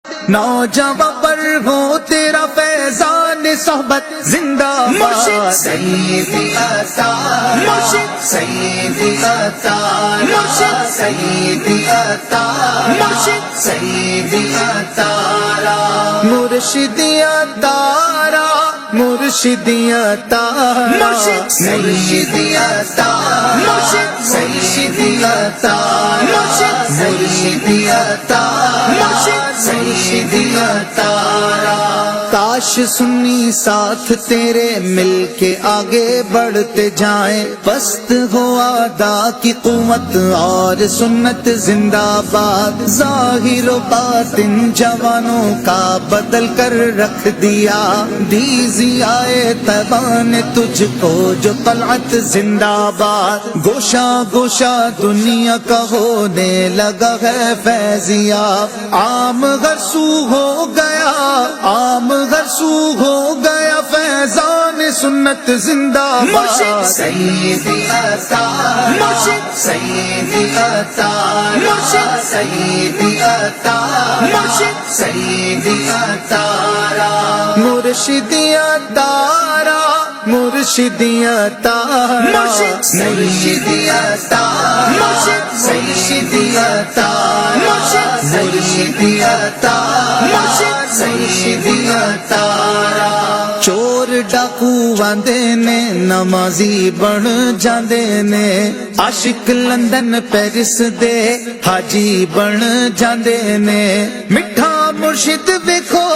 نوجواں پر ہو تیرا فیضان صحبت زندہ باد سیدی عطا مرشد سیدی عطا مرشد سیدی عطا مرشد سیدی عطا مرشدیاں تارا مرشدیاں تارا مرشد سیدی عطا مرشد سیدی عطا مرشد سیدی عطا مرشد سیدی عطا کاش سنی ساتھ تیرے مل کے آگے بڑھتے جائیں، پست ہو ادا کی قوت اور سنت زندہ باد، ظاہر و باطن جوانوں کا بدل کر رکھ دیا، دی ضیائے طیبہ نے تجھ کو جو طلعت زندہ باد، گوشہ گوشہ دنیا کا ہونے لگا ہے فیضیاب، عام غرسو ہو گیا عام غرسو ہو گیا فیضان سنت زندہ باد، سیدی عطا مرشد سیدی عطا مرشد سیدی عطا مرشد سیدی عطا مرشدیاں تارا مرشدیاں تارا مرشد سیدی عطا مرشد سیدی عطا مرشد سیدی عطا مرشد سیدی عطا چور ڈاکو آندے نے نمازی بن جاندے نے، عاشق لندن پیرس دے حاجی بن جاندے نے، مٹھا مرشد ویکھو